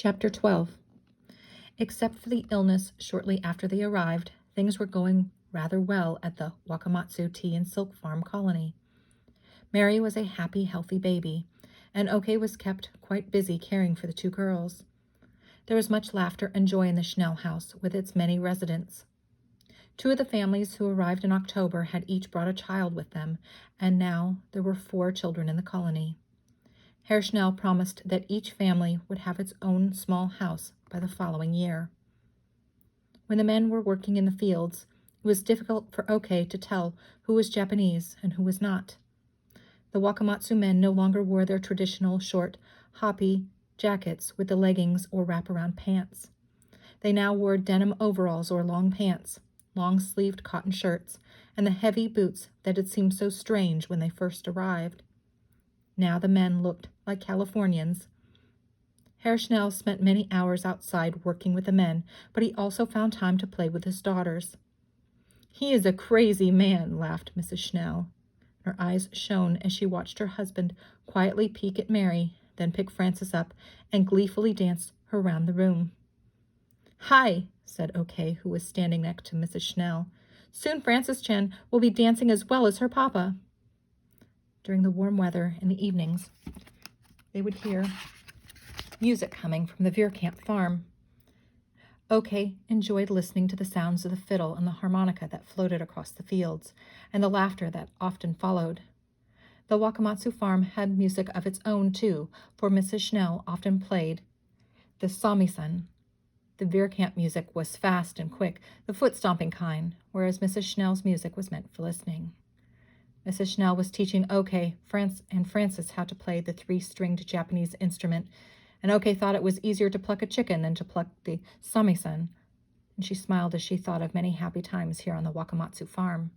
Chapter 12. Except for the illness shortly after they arrived, things were going rather well at the Wakamatsu Tea and Silk Farm colony. Mary was a happy, healthy baby, and Okey was kept quite busy caring for the two girls. There was much laughter and joy in the Schnell house with its many residents. Two of the families who arrived in October had each brought a child with them, and now there were 4 children in the colony. Herr Schnell promised that each family would have its own small house by the following year. When the men were working in the fields, it was difficult for Okey to tell who was Japanese and who was not. The Wakamatsu men no longer wore their traditional short, hoppy jackets with the leggings or wraparound pants. They now wore denim overalls or long pants, long-sleeved cotton shirts, and the heavy boots that had seemed so strange when they first arrived. Now the men looked like Californians. Herr Schnell spent many hours outside working with the men, but he also found time to play with his daughters. "He is a crazy man," laughed Mrs. Schnell. Her eyes shone as she watched her husband quietly peek at Mary, then pick Frances up and gleefully dance her around the room. "Hi," said Okey, who was standing next to Mrs. Schnell. "Soon Frances-chan will be dancing as well as her papa." During the warm weather in the evenings, they would hear music coming from the Veerkamp farm. Okey enjoyed listening to the sounds of the fiddle and the harmonica that floated across the fields, and the laughter that often followed. The Wakamatsu farm had music of its own, too, for Mrs. Schnell often played the samisen. The Veerkamp music was fast and quick, the foot-stomping kind, whereas Mrs. Schnell's music was meant for listening. Mrs. Schnell was teaching Okey and Frances how to play the 3-stringed Japanese instrument, and Okey thought it was easier to pluck a chicken than to pluck the samisen, and she smiled as she thought of many happy times here on the Wakamatsu farm.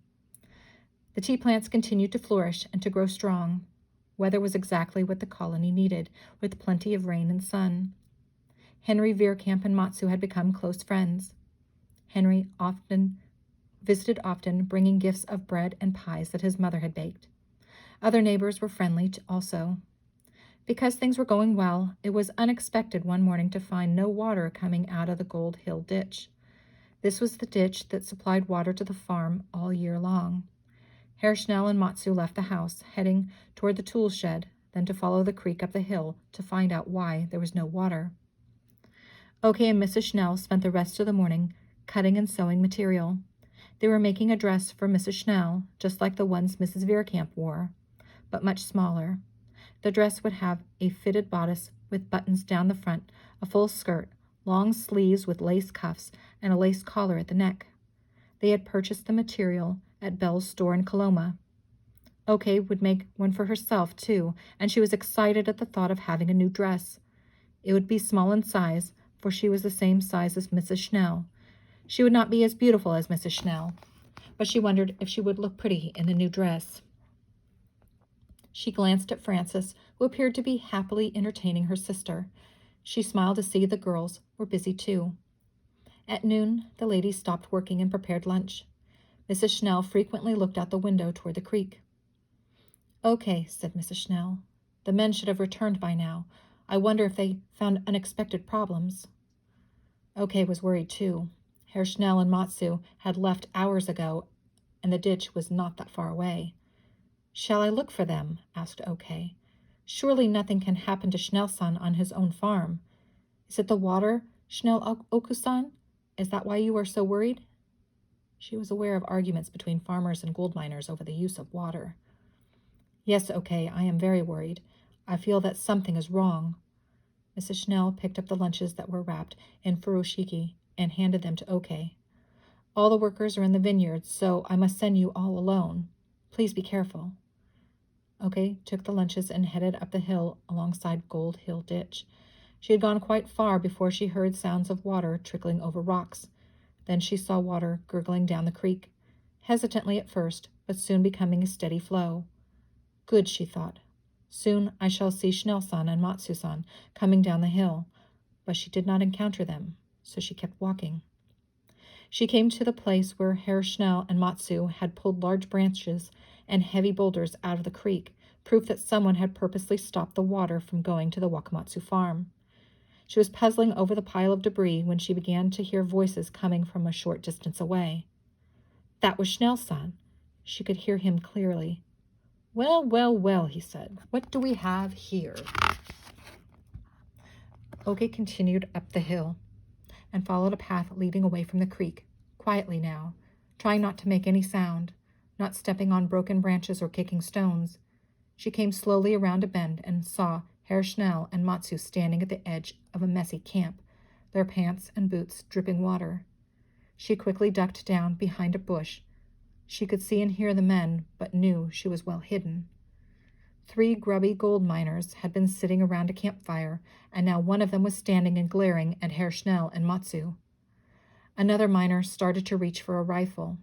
The tea plants continued to flourish and to grow strong. Weather was exactly what the colony needed, with plenty of rain and sun. Henry Veerkamp and Matsu had become close friends. Henry visited often, bringing gifts of bread and pies that his mother had baked. Other neighbors were friendly also. Because things were going well, it was unexpected one morning to find no water coming out of the Gold Hill ditch. This was the ditch that supplied water to the farm all year long. Herr Schnell and Matsu left the house, heading toward the tool shed, then to follow the creek up the hill to find out why there was no water. Okey and Mrs. Schnell spent the rest of the morning cutting and sewing material. They were making a dress for Mrs. Schnell, just like the ones Mrs. Veerkamp wore, but much smaller. The dress would have a fitted bodice with buttons down the front, a full skirt, long sleeves with lace cuffs, and a lace collar at the neck. They had purchased the material at Bell's store in Coloma. Okey would make one for herself, too, and she was excited at the thought of having a new dress. It would be small in size, for she was the same size as Mrs. Schnell. She would not be as beautiful as Mrs. Schnell, but she wondered if she would look pretty in the new dress. She glanced at Frances, who appeared to be happily entertaining her sister. She smiled to see the girls were busy too. At noon, the ladies stopped working and prepared lunch. Mrs. Schnell frequently looked out the window toward the creek. "Okay," said Mrs. Schnell. "The men should have returned by now. I wonder if they found unexpected problems." Okey was worried too. Herr Schnell and Matsu had left hours ago, and the ditch was not that far away. "Shall I look for them?" asked Okey. "Surely nothing can happen to Schnell-san on his own farm. Is it the water, Schnell-Oku-san? Is that why you are so worried?" She was aware of arguments between farmers and gold miners over the use of water. "Yes, Okey, I am very worried. I feel that something is wrong." Mrs. Schnell picked up the lunches that were wrapped in furoshiki and handed them to Okey. "All the workers are in the vineyards, so I must send you all alone. Please be careful." Okey took the lunches and headed up the hill alongside Gold Hill Ditch. She had gone quite far before she heard sounds of water trickling over rocks. Then she saw water gurgling down the creek, hesitantly at first, but soon becoming a steady flow. "Good," she thought. "Soon I shall see Schnell-san and Matsu-san coming down the hill," but she did not encounter them, so she kept walking. She came to the place where Herr Schnell and Matsu had pulled large branches and heavy boulders out of the creek, proof that someone had purposely stopped the water from going to the Wakamatsu farm. She was puzzling over the pile of debris when she began to hear voices coming from a short distance away. That was Schnell's. She could hear him clearly. Well, well, well, he said. What do we have here? Oke continued up the hill and followed a path leading away from the creek, quietly now, trying not to make any sound, not stepping on broken branches or kicking stones. She came slowly around a bend and saw Herr Schnell and Matsu standing at the edge of a messy camp, their pants and boots dripping water. She quickly ducked down behind a bush. She could see and hear the men, but knew she was well hidden. 3 grubby gold miners had been sitting around a campfire, and now one of them was standing and glaring at Herr Schnell and Matsu. Another miner started to reach for a rifle.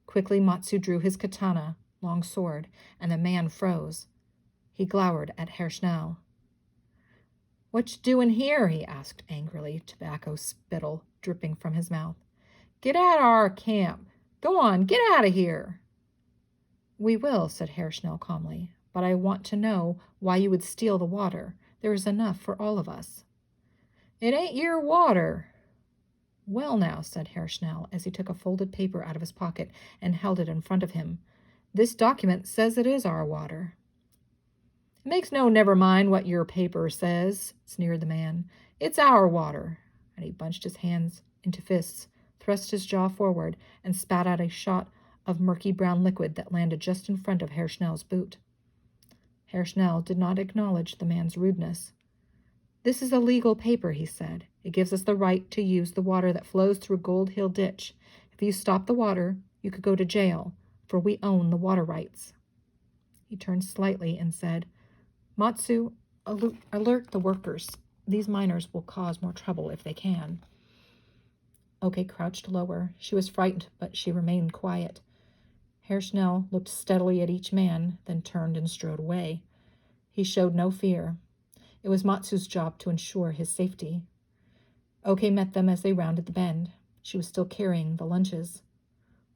Quickly Matsu drew his katana, long sword, and the man froze. He glowered at Herr Schnell. What you doing here? He asked angrily, tobacco spittle dripping from his mouth. Get out of our camp. Go on, get out of here. We will, said Herr Schnell calmly, but I want to know why you would steal the water. There is enough for all of us. It ain't your water. Well now, said Herr Schnell, as he took a folded paper out of his pocket and held it in front of him. This document says it is our water. It makes no never mind what your paper says, sneered the man. It's our water. And he bunched his hands into fists, thrust his jaw forward, and spat out a shot of murky brown liquid that landed just in front of Herr Schnell's boot. Herr Schnell did not acknowledge the man's rudeness. This is a legal paper, he said. It gives us the right to use the water that flows through Gold Hill Ditch. If you stop the water, you could go to jail, for we own the water rights. He turned slightly and said, Matsu, alert the workers. These miners will cause more trouble if they can. Oke crouched lower. She was frightened, but she remained quiet. Herr Schnell looked steadily at each man, then turned and strode away. He showed no fear. It was Matsu's job to ensure his safety. Oke met them as they rounded the bend. She was still carrying the lunches.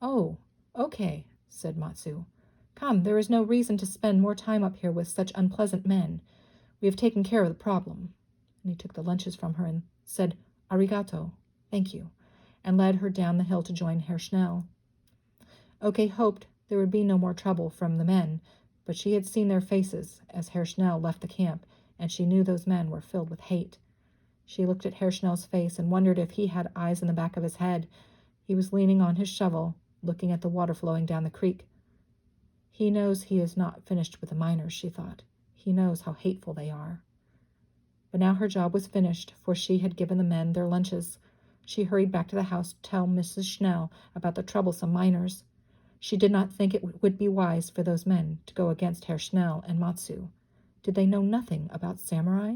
Oh, Oke, said Matsu. Come, there is no reason to spend more time up here with such unpleasant men. We have taken care of the problem. And he took the lunches from her and said, Arigato, thank you, and led her down the hill to join Herr Schnell. Oke hoped there would be no more trouble from the men, but she had seen their faces as Herr Schnell left the camp, and she knew those men were filled with hate. She looked at Herr Schnell's face and wondered if he had eyes in the back of his head. He was leaning on his shovel, looking at the water flowing down the creek. He knows he is not finished with the miners, she thought. He knows how hateful they are. But now her job was finished, for she had given the men their lunches. She hurried back to the house to tell Mrs. Schnell about the troublesome miners. She did not think it would be wise for those men to go against Herr Schnell and Matsu. Did they know nothing about samurai?